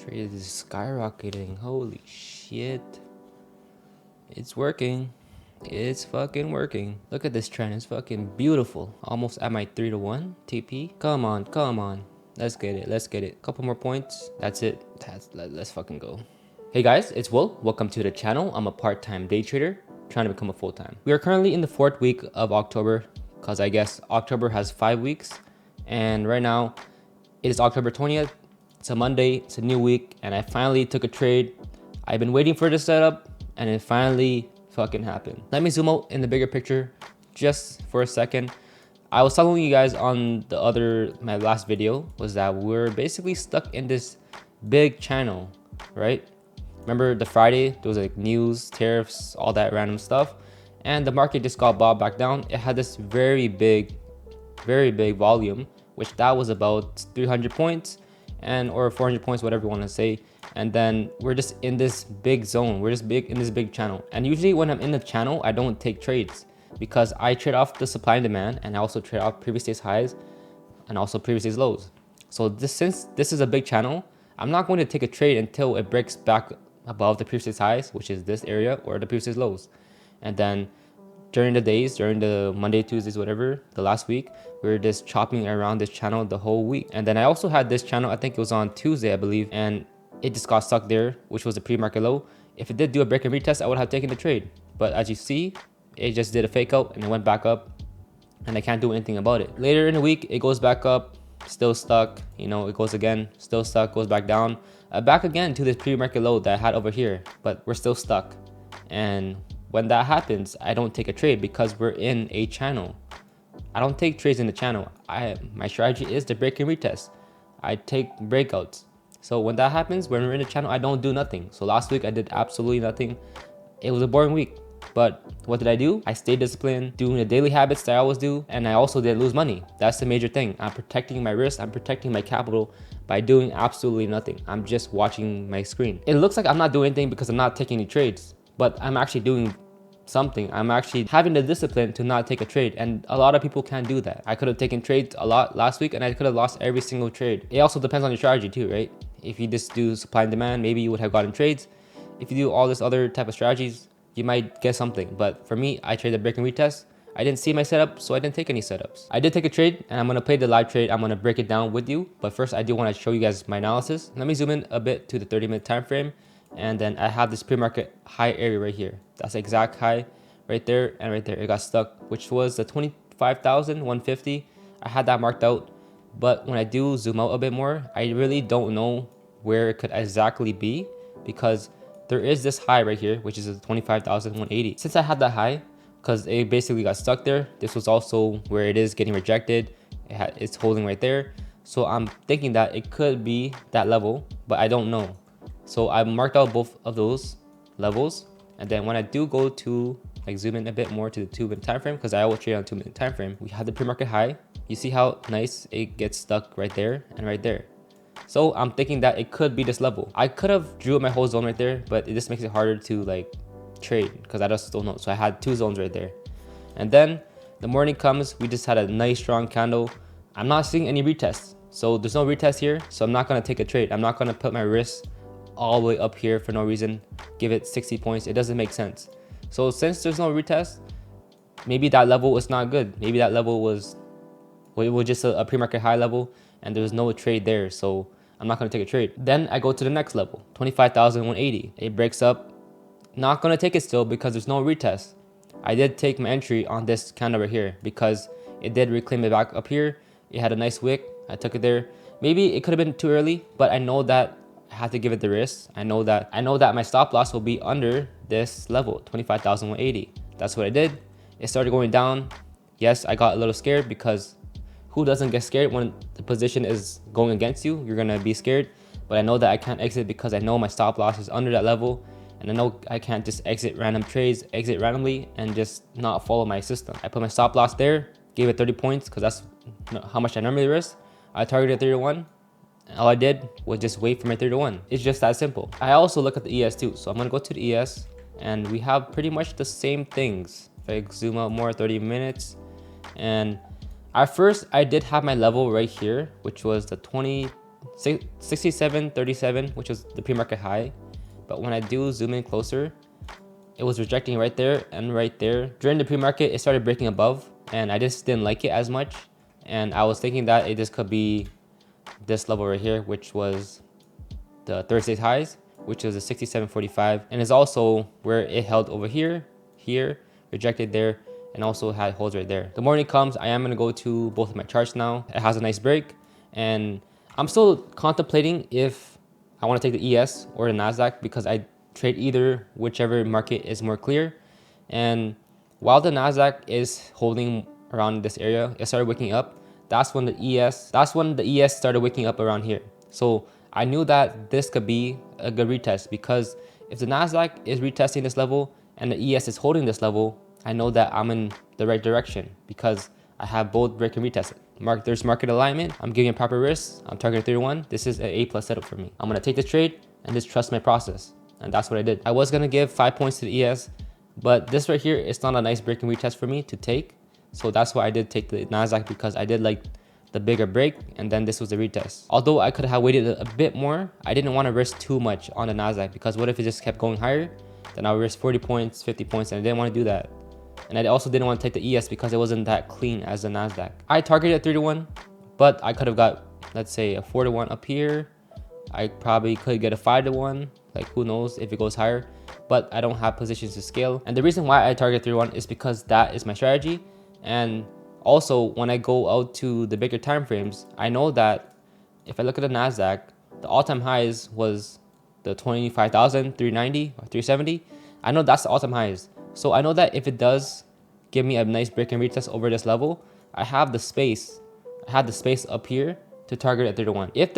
Trade is skyrocketing. Holy shit. It's working. It's fucking working. Look at this trend. It's fucking beautiful. Almost at my 3-to-1 TP. Come on, come on. Let's get it. Let's get it. Couple more points. That's it. Let's fucking go. Hey guys, it's Will. Welcome to the channel. I'm a part-time day trader trying to become a full-time. We are currently in the 4th week of October because I guess October has 5 weeks. And right now it is October 20th. It's a Monday. It's a new week. And I finally took a trade. I've been waiting for this setup and it finally fucking happened. Let me zoom out in the bigger picture just for a second. I was telling you guys on my last video was that we're basically stuck in this big channel, right? Remember the Friday, there was like news, tariffs, all that random stuff. And the market just got bobbed back down. It had this very big volume, which that was about 300 points or 400 points, whatever you want to say. And then we're just in this big zone. We're just in this big channel. And usually when I'm in the channel, I don't take trades because I trade off the supply and demand, and I also trade off previous day's highs and also previous day's lows. So since this is a big channel, I'm not going to take a trade until it breaks back above the previous day's highs, which is this area, or the previous day's lows. And then during the Monday, Tuesdays, whatever, the last week, we were just chopping around this channel the whole week. And then I also had this channel, I think it was on Tuesday, I believe, and it just got stuck there, which was the pre-market low. If it did do a break and retest, I would have taken the trade. But as you see, it just did a fake out and it went back up, and I can't do anything about it. Later in the week, it goes back up, still stuck, you know, it goes again, still stuck, goes back down, back again to this pre-market low that I had over here, but we're still stuck. And when that happens, I don't take a trade because we're in a channel. I don't take trades in the channel. My strategy is to break and retest. I take breakouts. So when that happens, when we're in the channel, I don't do nothing. So last week I did absolutely nothing. It was a boring week. But what did I do? I stayed disciplined, doing the daily habits that I always do, and I also didn't lose money. That's the major thing. I'm protecting my risk, I'm protecting my capital by doing absolutely nothing. I'm just watching my screen. It looks like I'm not doing anything because I'm not taking any trades, but I'm actually doing something. I'm actually having the discipline to not take a trade, and a lot of people can't do that. I could have taken trades a lot last week and I could have lost every single trade. It also depends on your strategy too, right? If you just do supply and demand, maybe you would have gotten trades. If you do all this other type of strategies, you might get something. But for me, I traded break and retest. I didn't see my setup, so I didn't take any setups. I did take a trade, and I'm gonna play the live trade. I'm gonna break it down with you. But first, I do wanna show you guys my analysis. Let me zoom in a bit to the 30-minute time frame. And then I have this pre-market high area right here. That's the exact high right there and right there. It got stuck, which was the 25,150. I had that marked out. But when I do zoom out a bit more, I really don't know where it could exactly be because there is this high right here, which is a 25,180. Since I had that high, because it basically got stuck there, this was also where it is getting rejected. It's holding right there. So I'm thinking that it could be that level, but I don't know. So I marked out both of those levels. And then when I do go to like zoom in a bit more to the 2-minute time frame, because I always trade on 2-minute time frame, we have the pre-market high. You see how nice it gets stuck right there and right there. So I'm thinking that it could be this level. I could have drew up my whole zone right there, but it just makes it harder to like trade because I just don't know. So I had 2 zones right there. And then the morning comes, we just had a nice strong candle. I'm not seeing any retests. So there's no retest here. So I'm not gonna take a trade. I'm not gonna put my risk all the way up here for no reason, give it 60 points. It doesn't make sense. So since there's no retest, maybe that level was not good. Maybe that level was just a pre-market high level and there was no trade there. So I'm not gonna take a trade. Then I go to the next level, 25,180. It breaks up. Not gonna take it still because there's no retest. I did take my entry on this candle right here because it did reclaim it back up here. It had a nice wick. I took it there. Maybe it could have been too early, but I know that I have to give it the risk. I know that my stop loss will be under this level, 25,180. That's what I did. It started going down. Yes, I got a little scared because who doesn't get scared when the position is going against you? You're gonna be scared. But I know that I can't exit because I know my stop loss is under that level. And I know I can't just exit random trades, exit randomly, and just not follow my system. I put my stop loss there, gave it 30 points because that's how much I normally risk. I targeted 31. All I did was just wait for my 31. It's just that simple. I also look at the ES too. So I'm gonna go to the ES and we have pretty much the same things. If I zoom out more, 30 minutes. And at first I did have my level right here, which was the 67.37, which was the pre-market high. But when I do zoom in closer, it was rejecting right there and right there. During the pre-market, it started breaking above, and I just didn't like it as much. And I was thinking that it just could be this level right here, which was the Thursday's highs, which is a 67.45, and is also where it held over here, rejected there, and also had holds right there. The morning comes, I am gonna go to both of my charts now. It has a nice break, and I'm still contemplating if I want to take the ES or the NASDAQ, because I trade either, whichever market is more clear. And while the NASDAQ is holding around this area, it started waking up. That's when the ES started waking up around here. So I knew that this could be a good retest, because if the NASDAQ is retesting this level and the ES is holding this level, I know that I'm in the right direction, because I have both break and retest. There's market alignment. I'm giving a proper risk. I'm targeting 31. This is an A+ setup for me. I'm gonna take this trade and just trust my process. And that's what I did. I was gonna give 5 points to the ES, but this right here is not a nice break and retest for me to take. So that's why I did take the NASDAQ, because I did like the bigger break, and then this was the retest. Although I could have waited a bit more, I didn't want to risk too much on the NASDAQ, because what if it just kept going higher? Then I would risk 40 points, 50 points, and I didn't want to do that. And I also didn't want to take the ES because it wasn't that clean as the NASDAQ. I targeted 3-1, but I could have got, let's say, a 4-1 up here. I probably could get a 5-1, like who knows if it goes higher, but I don't have positions to scale. And the reason why I target 3-1 is because that is my strategy. And also, when I go out to the bigger time frames, I know that if I look at the NASDAQ, the all-time highs was the 25,390 or 370. I know that's the all-time highs. So I know that if it does give me a nice break and retest over this level, I have the space. I have the space up here to target at 3-1. If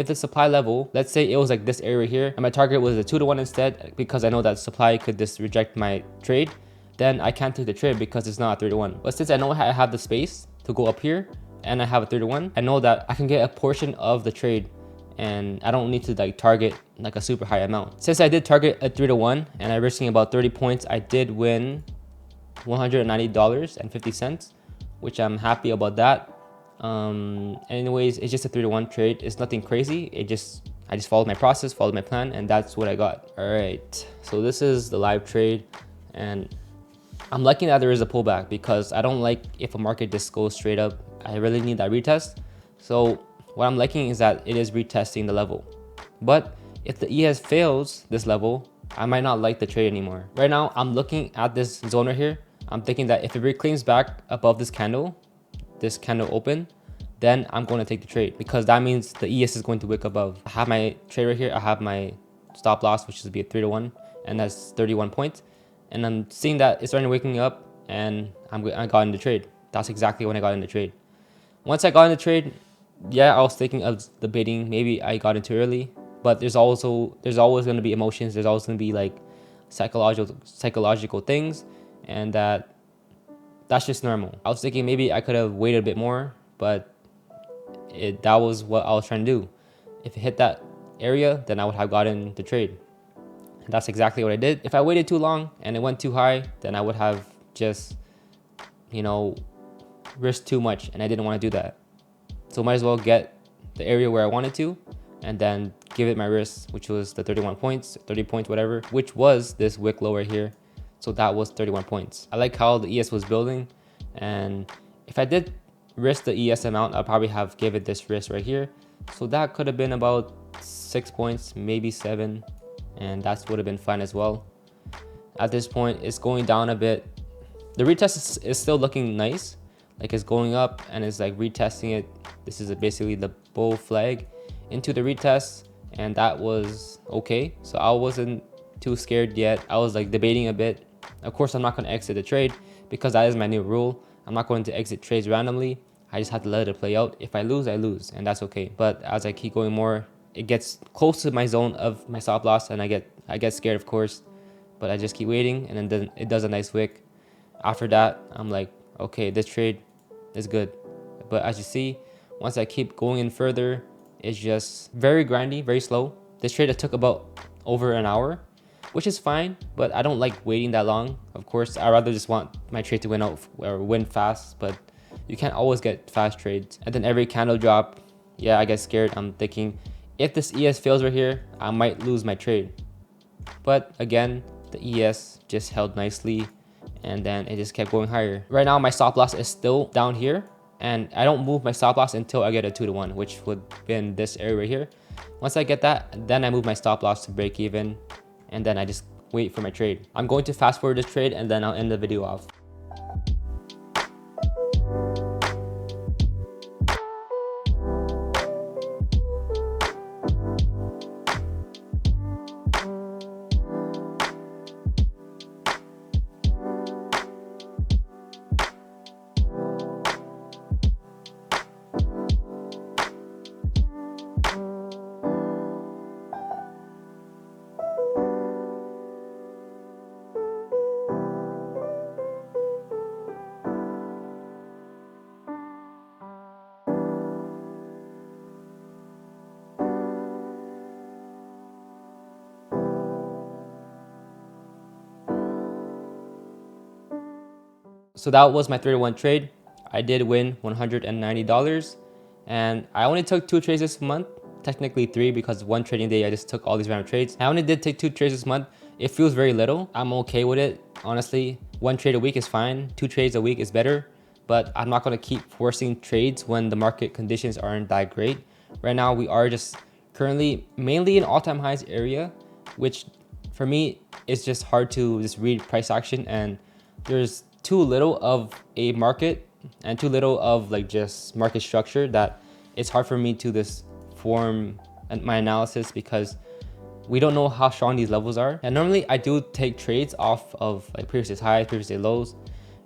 the supply level, let's say it was like this area here, and my target was a 2-1 instead, because I know that supply could just reject my trade, then I can't take the trade because it's not a 3-1. But since I know I have the space to go up here and I have a 3-1, I know that I can get a portion of the trade, and I don't need to like target like a super high amount. Since I did target a 3-1 and I'm risking about 30 points, I did win $190.50, which I'm happy about that. Anyways, it's just a 3-1 trade. It's nothing crazy. I just followed my process, followed my plan, and that's what I got. All right, so this is the live trade, and I'm liking that there is a pullback, because I don't like if a market just goes straight up. I really need that retest. So what I'm liking is that it is retesting the level. But if the ES fails this level, I might not like the trade anymore. Right now, I'm looking at this zone right here. I'm thinking that if it reclaims back above this candle open, then I'm going to take the trade, because that means the ES is going to wick above. I have my trade right here. I have my stop loss, which is be a 3-1, and that's 31 points. And I'm seeing that it's starting waking up, and I got in the trade. That's exactly when I got in the trade. Once I got in the trade, yeah, I was thinking of debating maybe I got in too early, but there's always going to be emotions. There's always going to be like psychological things, and that's just normal. I was thinking maybe I could have waited a bit more, but that was what I was trying to do. If it hit that area, then I would have gotten the trade. And that's exactly what I did. If I waited too long and it went too high, then I would have just, risked too much, and I didn't want to do that. So might as well get the area where I wanted to, and then give it my risk, which was the 31 points, 30 points, whatever, which was this wick low right here. So that was 31 points. I like how the ES was building, and if I did risk the ES amount, I'll probably have given this risk right here. So that could have been about 6 points, maybe 7, and that would have been fine as well. At this point, it's going down a bit. The retest is still looking nice, like it's going up and it's like retesting it. This is basically the bull flag into the retest, and that was okay. So I wasn't too scared yet. I was like debating a bit. Of course, I'm not going to exit the trade, because that is my new rule. I'm not going to exit trades randomly. I just have to let it play out. If I lose, I lose, and that's okay. But as I keep going more, it gets close to my zone of my stop loss, and I get scared, of course. But I just keep waiting, and then it does a nice wick. After that, I'm like, okay, this trade is good. But as you see, once I keep going in further, it's just very grindy, very slow. This trade took about over an hour, which is fine, but I don't like waiting that long. Of course, I rather just want my trade to win out or win fast, but you can't always get fast trades. And then every candle drop yeah, I get scared. I'm thinking if this ES fails right here, I might lose my trade. But again, the ES just held nicely and then it just kept going higher. Right now, my stop loss is still down here, and I don't move my stop loss until I get a 2-to-1, which would be in this area right here. Once I get that, then I move my stop loss to break even, and then I just wait for my trade. I'm going to fast forward this trade and then I'll end the video off. So that was my 3-to-1 trade. I did win $190, and I only took 2 trades this month. Technically 3, because one trading day I just took all these random trades. I only did take 2 trades this month. It feels very little. I'm okay with it, honestly. 1 trade a week is fine. 2 trades a week is better, but I'm not going to keep forcing trades when the market conditions aren't that great. Right now we are just currently mainly in all-time highs area, which for me is just hard to just read price action, and there's too little of a market and too little of like just market structure that it's hard for me to just form my analysis, because we don't know how strong these levels are. And normally I do take trades off of like previous highs, previous lows,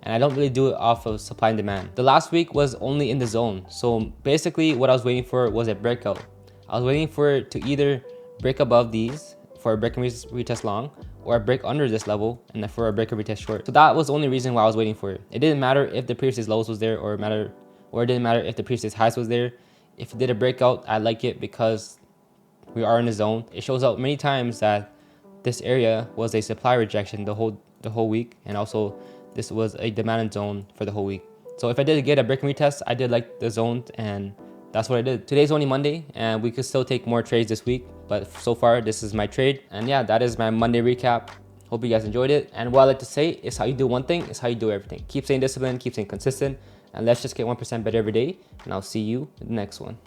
and I don't really do it off of supply and demand. The last week was only in the zone. So basically what I was waiting for was a breakout. I was waiting for it to either break above these for a break and retest long, or a break under this level and for a break and retest short. So that was the only reason why I was waiting for it. It didn't matter if the previous lows was there, or it didn't matter if the previous highs was there. If it did a breakout, I like it because we are in the zone. It shows up many times that this area was a supply rejection the whole week, and also this was a demand zone for the whole week. So if I did get a break and retest, I did like the zone, and that's what I did. Today's only Monday, and we could still take more trades this week, but so far this is my trade. And yeah, that is my Monday recap. Hope you guys enjoyed it. And what I like to say is, how you do one thing is how you do everything. Keep staying disciplined, keep staying consistent, and let's just get 1% better every day. And I'll see you in the next one.